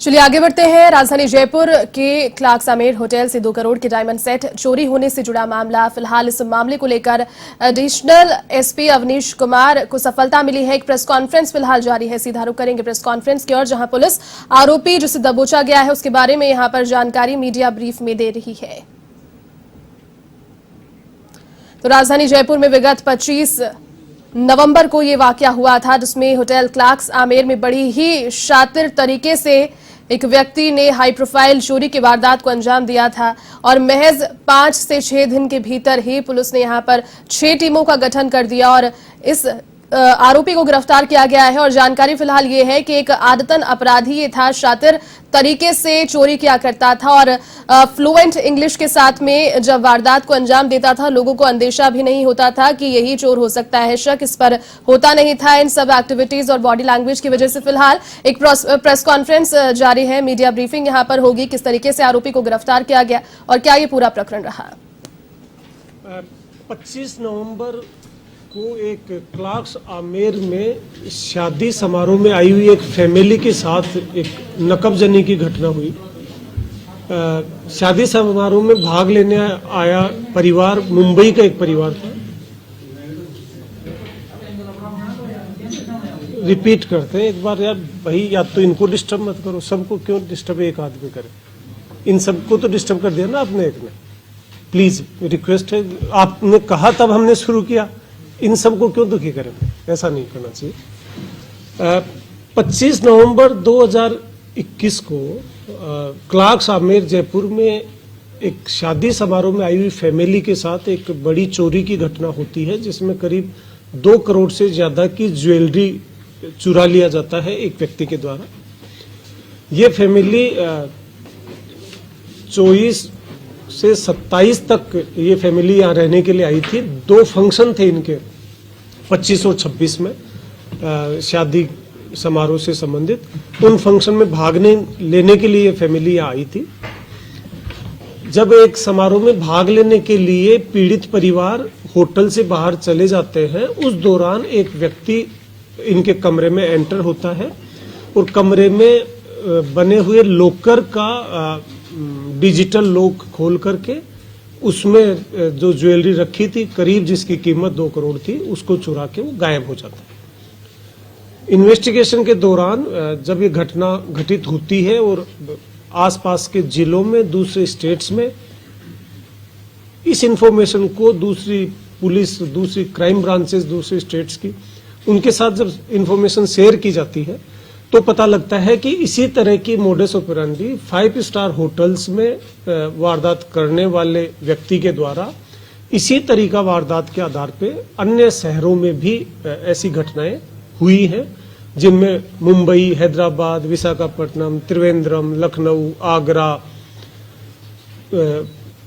चलिए आगे बढ़ते हैं। राजधानी जयपुर के क्लार्क्स आमेर होटल से 2 करोड़ के डायमंड सेट चोरी होने से जुड़ा मामला। फिलहाल इस मामले को लेकर एडिशनल एसपी अवनीश कुमार को सफलता मिली है। एक प्रेस कॉन्फ्रेंस फिलहाल जारी है। सीधा रुख करेंगे प्रेस कॉन्फ्रेंस की ओर, जहां पुलिस आरोपी जिसे दबोचा गया है उसके बारे में यहां पर जानकारी मीडिया ब्रीफ में दे रही है। तो राजधानी जयपुर में विगत 25 नवंबर को ये वाकया हुआ था, जिसमें होटल क्लार्क्स आमेर में बड़ी ही शातिर तरीके से एक व्यक्ति ने हाई प्रोफाइल चोरी की वारदात को अंजाम दिया था और महज 5 से 6 दिन के भीतर ही पुलिस ने यहां पर 6 टीमों का गठन कर दिया और इस आरोपी को गिरफ्तार किया गया है। और जानकारी फिलहाल ये है कि एक आदतन अपराधी ये था, शातिर तरीके से चोरी किया करता था और फ्लुएंट इंग्लिश के साथ में जब वारदात को अंजाम देता था, लोगों को अंदेशा भी नहीं होता था कि यही चोर हो सकता है। शक इस पर होता नहीं था। इन सब एक्टिविटीज और बॉडी लैंग्वेज की वजह से फिलहाल एक प्रेस कॉन्फ्रेंस जारी है। मीडिया ब्रीफिंग यहां पर होगी, किस तरीके से आरोपी को गिरफ्तार किया गया और क्या ये पूरा प्रकरण रहा। 25 नवंबर को एक क्लार्क्स आमेर में शादी समारोह में आई हुई एक फैमिली के साथ एक नकबजनी की घटना हुई। शादी समारोह में भाग लेने आया परिवार मुंबई का एक परिवार था। रिपीट करते हैं एक बार, यार भाई या तो इनको डिस्टर्ब मत करो, सबको क्यों डिस्टर्ब एक आदमी करे। इन सबको तो डिस्टर्ब कर दिया ना आपने एक ने। प्लीज रिक्वेस्ट है, आपने कहा तब हमने शुरू किया, इन सबको क्यों दुखी करें, ऐसा नहीं करना चाहिए। 25 नवंबर 2021 को क्लार्क्स आमेर जयपुर में एक शादी समारोह में आई हुई फैमिली के साथ एक बड़ी चोरी की घटना होती है, जिसमें करीब 2 करोड़ से ज्यादा की ज्वेलरी चुरा लिया जाता है एक व्यक्ति के द्वारा। ये फैमिली 24 से 27 तक ये फैमिली यहाँ रहने के लिए आई थी। 2 फंक्शन थे इनके 25 और 26 में शादी समारोह से संबंधित। उन फंक्शन में भाग लेने के लिए ये फैमिली यहाँ आई थी। जब एक समारोह में भाग लेने के लिए पीड़ित परिवार होटल से बाहर चले जाते हैं, उस दौरान एक व्यक्ति इनके कमरे में एंटर होता है और कमरे में बने हुए लॉकर का डिजिटल लॉक खोल करके उसमें जो ज्वेलरी रखी थी, करीब जिसकी कीमत 2 करोड़ थी, उसको चुरा के वो गायब हो जाता है। इन्वेस्टिगेशन के दौरान जब ये घटना घटित होती है और आसपास के जिलों में, दूसरे स्टेट्स में इस इंफॉर्मेशन को दूसरी पुलिस, दूसरी क्राइम ब्रांचेस दूसरे स्टेट्स की, उनके साथ जब इंफॉर्मेशन शेयर की जाती है तो पता लगता है कि इसी तरह की मोडस ऑपरेंडी 5 स्टार होटल्स में वारदात करने वाले व्यक्ति के द्वारा इसी तरीका वारदात के आधार पे अन्य शहरों में भी ऐसी घटनाएं हुई हैं, जिनमें मुंबई, हैदराबाद, विशाखापट्टनम, त्रिवेंद्रम, लखनऊ, आगरा,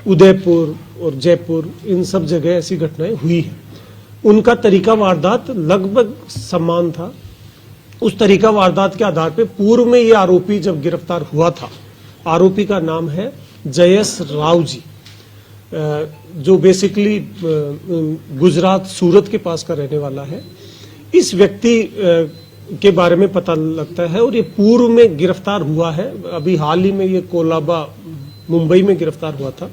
उदयपुर और जयपुर, इन सब जगह ऐसी घटनाएं हुई हैं। उनका तरीका वारदात लगभग समान था। उस तरीका वारदात के आधार पे पूर्व में ये आरोपी जब गिरफ्तार हुआ था, आरोपी का नाम है जयस राव जी, जो बेसिकली गुजरात सूरत के पास का रहने वाला है। इस व्यक्ति के बारे में पता लगता है और ये पूर्व में गिरफ्तार हुआ है। अभी हाल ही में ये कोलाबा मुंबई में गिरफ्तार हुआ था।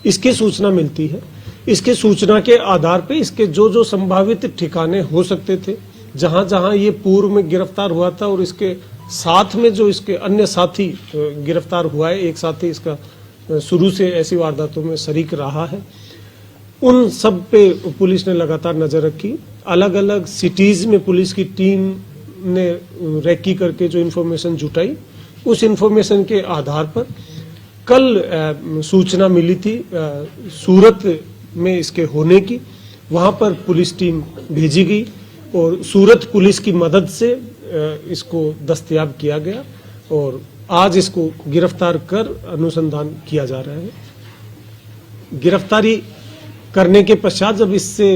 इसकी सूचना मिलती है। इसके सूचना के आधार पे इसके जो संभावित ठिकाने हो सकते थे, जहां जहां ये पूर्व में गिरफ्तार हुआ था और इसके साथ में जो इसके अन्य साथी गिरफ्तार हुआ है, एक साथी इसका शुरू से ऐसी वारदातों में शरीक रहा है, उन सब पे पुलिस ने लगातार नजर रखी। अलग अलग सिटीज में पुलिस की टीम ने रेकी करके जो इन्फॉर्मेशन जुटाई, उस इन्फॉर्मेशन के आधार पर कल सूचना मिली थी सूरत में इसके होने की। वहां पर पुलिस टीम भेजी गई और सूरत पुलिस की मदद से इसको दस्तयाब किया गया और आज इसको गिरफ्तार कर अनुसंधान किया जा रहा है। गिरफ्तारी करने के पश्चात जब इससे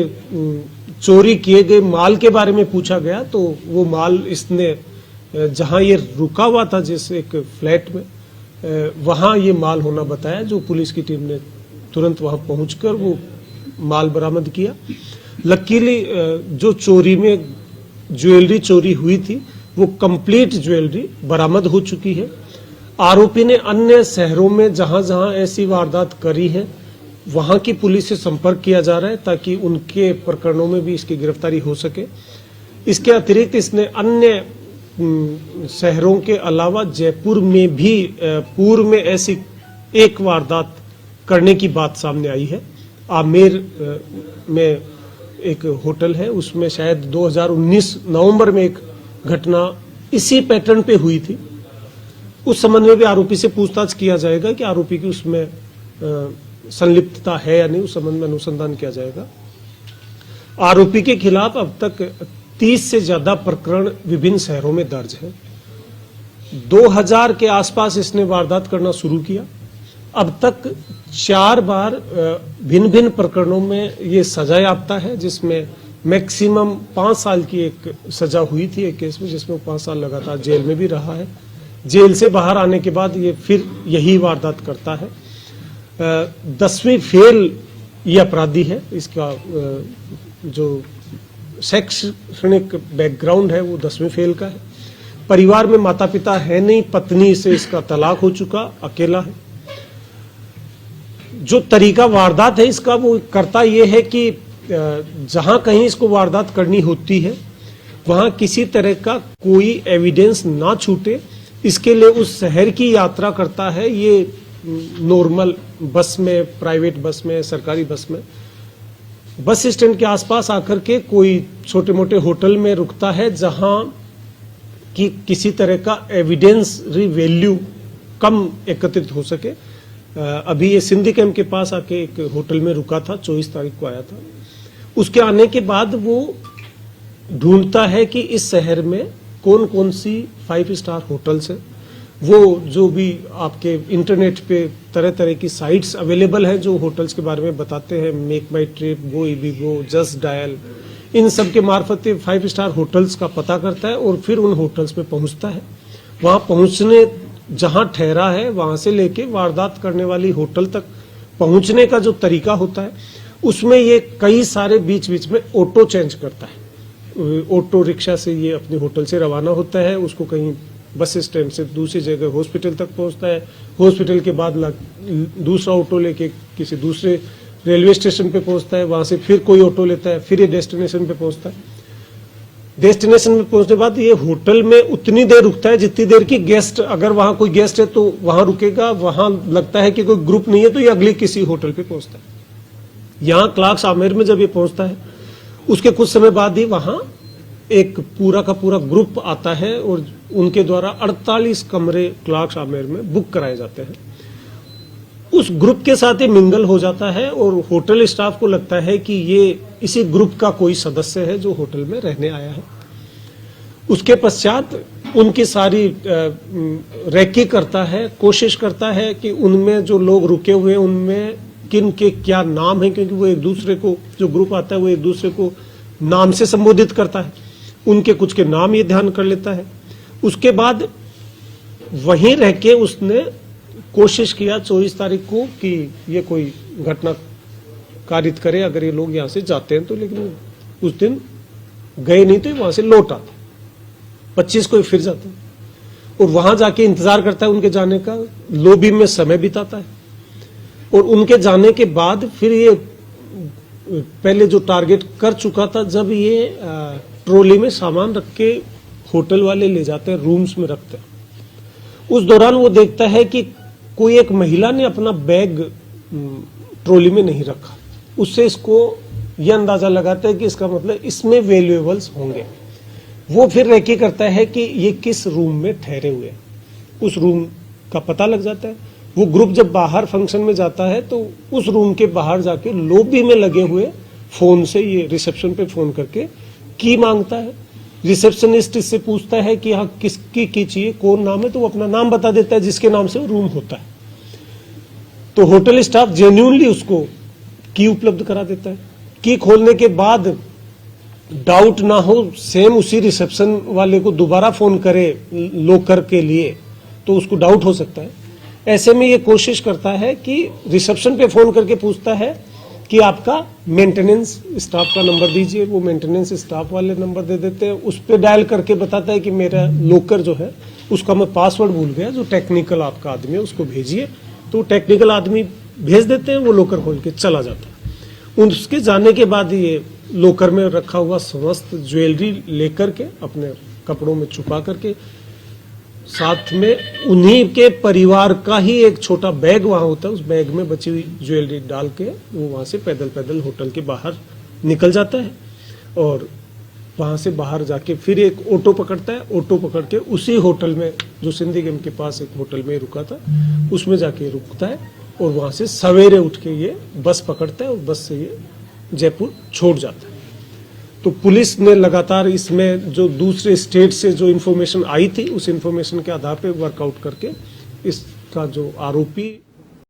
चोरी किए गए माल के बारे में पूछा गया, तो वो माल इसने जहां ये रुका हुआ था, जिस एक फ्लैट में, वहां ये माल होना बताया, जो पुलिस की टीम ने तुरंत वहां पहुंचकर वो माल बरामद किया। लकीली जो चोरी में ज्वेलरी चोरी हुई थी, वो कंप्लीट ज्वेलरी बरामद हो चुकी है। आरोपी ने अन्य शहरों में जहां जहां ऐसी वारदात करी है वहां की पुलिस से संपर्क किया जा रहा है ताकि उनके प्रकरणों में भी इसकी गिरफ्तारी हो सके। इसके अतिरिक्त इसने अन्य शहरों के अलावा जयपुर में भी पूर्व में ऐसी एक वारदात करने की बात सामने आई है। आमेर में एक होटल है, उसमें शायद 2019 नवंबर में एक घटना इसी पैटर्न पे हुई थी। उस संबंध में भी आरोपी से पूछताछ किया जाएगा कि आरोपी की उसमें संलिप्तता है या नहीं, उस संबंध में अनुसंधान किया जाएगा। आरोपी के खिलाफ अब तक 30 से ज्यादा प्रकरण विभिन्न शहरों में दर्ज है। 2000 के आसपास इसने वारदात करना शुरू किया। अब तक 4 बार भिन्न भिन्न प्रकरणों में ये सजा याफ्ता है, जिसमें मैक्सिमम 5 साल की एक सजा हुई थी एक केस में, जिसमें 5 साल लगातार जेल में भी रहा है। जेल से बाहर आने के बाद ये फिर यही वारदात करता है। 10वीं फेल ये अपराधी है। इसका जो शैक्षणिक बैकग्राउंड है वो 10वीं फेल का है। परिवार में माता पिता है नहीं, पत्नी से इसका तलाक हो चुका, अकेला है। जो तरीका वारदात है इसका वो करता ये है कि जहां कहीं इसको वारदात करनी होती है वहां किसी तरह का कोई एविडेंस ना छूटे, इसके लिए उस शहर की यात्रा करता है। ये नॉर्मल बस में, प्राइवेट बस में, सरकारी बस में, बस स्टैंड के आसपास आकर के कोई छोटे मोटे होटल में रुकता है जहां कि किसी तरह का एविडेंसरी वैल्यू कम एकत्रित हो सके। अभी ये सिंधी कैंप के पास आके एक होटल में रुका था, 24 तारीख को आया था। उसके आने के बाद वो ढूंढता है कि इस शहर में कौन कौन सी 5 स्टार होटल्स है। वो जो भी आपके इंटरनेट पे तरह तरह की साइट्स अवेलेबल हैं जो होटल्स के बारे में बताते हैं, मेक माई ट्रिप, गो इबीगो, जस्ट डायल, इन सब के मार्फत 5 स्टार होटल्स का पता करता है और फिर उन होटल्स पे पहुंचता है। वहां पहुंचने जहां ठहरा है वहां से लेके वारदात करने वाली होटल तक पहुंचने का जो तरीका होता है उसमें ये कई सारे बीच बीच में ऑटो चेंज करता है। ऑटो रिक्शा से ये अपने होटल से रवाना होता है, उसको कहीं बस स्टैंड से दूसरी जगह हॉस्पिटल तक पहुंचता है। हॉस्पिटल के बाद दूसरा ऑटो लेके किसी दूसरे रेलवे स्टेशन पे पहुंचता है, वहां से फिर कोई ऑटो लेता है, फिर ये डेस्टिनेशन पे पहुंचता है। डेस्टिनेशन में पहुंचने के बाद ये होटल में उतनी देर रुकता है जितनी देर की गेस्ट, अगर वहां कोई गेस्ट है तो वहां रुकेगा। वहां लगता है कि कोई ग्रुप नहीं है तो ये अगली किसी होटल पे पहुंचता है। यहां क्लार्क्स आमेर में जब ये पहुंचता है उसके कुछ समय बाद ही वहां एक पूरा का पूरा ग्रुप आता है और उनके द्वारा 48 कमरे क्लार्क्स आमेर में बुक कराए जाते हैं। उस ग्रुप के साथ ही मिंगल हो जाता है और होटल स्टाफ को लगता है कि ये इसी ग्रुप का कोई सदस्य है जो होटल में रहने आया है। उसके पश्चात उनकी सारी रैकी करता है, कोशिश करता है कि उनमें जो लोग रुके हुए हैं उनमें किन के क्या नाम है, क्योंकि वो एक दूसरे को, जो ग्रुप आता है वो एक दूसरे को नाम से संबोधित करता है। उनके कुछ के नाम ये ध्यान कर लेता है। उसके बाद वहीं रह के उसने कोशिश किया 24 तारीख को कि ये कोई घटना कारित करे अगर ये लोग यहाँ से जाते हैं तो, लेकिन उस दिन गए नहीं तो वहां से लौट आते। 25 को फिर जाते और वहां जाके इंतजार करता है उनके जाने का, लॉबी में समय बिताता है और उनके जाने के बाद फिर ये पहले जो टारगेट कर चुका था, जब ये ट्रॉली में सामान रख के होटल वाले ले जाते हैं, रूम्स में रखते हैं, उस दौरान वो देखता है कि कोई एक महिला ने अपना बैग ट्रॉली में नहीं रखा। उससे इसको यह अंदाजा लगाता है कि इसका मतलब इसमें वैल्यूएबल्स होंगे। वो फिर रेकी करता है कि ये किस रूम में ठहरे हुए हैं, उस रूम का पता लग जाता है। वो ग्रुप जब बाहर फंक्शन में जाता है तो उस रूम के बाहर जाके लॉबी में लगे हुए फोन से ये रिसेप्शन पे फोन करके की मांगता है। रिसेप्शनिस्ट इससे पूछता है कि हाँ किसकी की चाहिए, कौन नाम है, तो वो अपना नाम बता देता है जिसके नाम से वो रूम होता है। तो होटल स्टाफ जेन्युइनली उसको की उपलब्ध करा देता है। की खोलने के बाद डाउट ना हो, सेम उसी रिसेप्शन वाले को दोबारा फोन करे लॉकर के लिए तो उसको डाउट हो सकता है। ऐसे में ये कोशिश करता है कि रिसेप्शन पे फोन करके पूछता है कि आपका मेंटेनेंस स्टाफ का नंबर दीजिए। वो मेंटेनेंस स्टाफ वाले नंबर दे देते हैं। उस पर डायल करके बताता है कि मेरा लॉकर जो है उसका मैं पासवर्ड भूल गया, जो टेक्निकल आपका आदमी है उसको भेजिए, तो टेक्निकल आदमी भेज देते हैं, वो लॉकर खोल के चला जाता है। उसके जाने के बाद ये लॉकर में रखा हुआ समस्त ज्वेलरी लेकर के अपने कपड़ों में छुपा करके, साथ में उन्हीं के परिवार का ही एक छोटा बैग वहां होता है, उस बैग में बची हुई ज्वेलरी डाल के वो वहां से पैदल पैदल होटल के बाहर निकल जाता है। और वहां से बाहर जाके फिर एक ऑटो पकड़ता है, ऑटो पकड़ के उसी होटल में, जो सिंधी गेम के पास एक होटल में रुका था, उसमें जाके रुकता है और वहां से सवेरे उठ के ये बस पकड़ता है और बस से ये जयपुर छोड़ जाता है। तो पुलिस ने लगातार इसमें जो दूसरे स्टेट से जो इन्फॉर्मेशन आई थी, उस इन्फॉर्मेशन के आधार पे वर्कआउट करके इसका जो आरोपी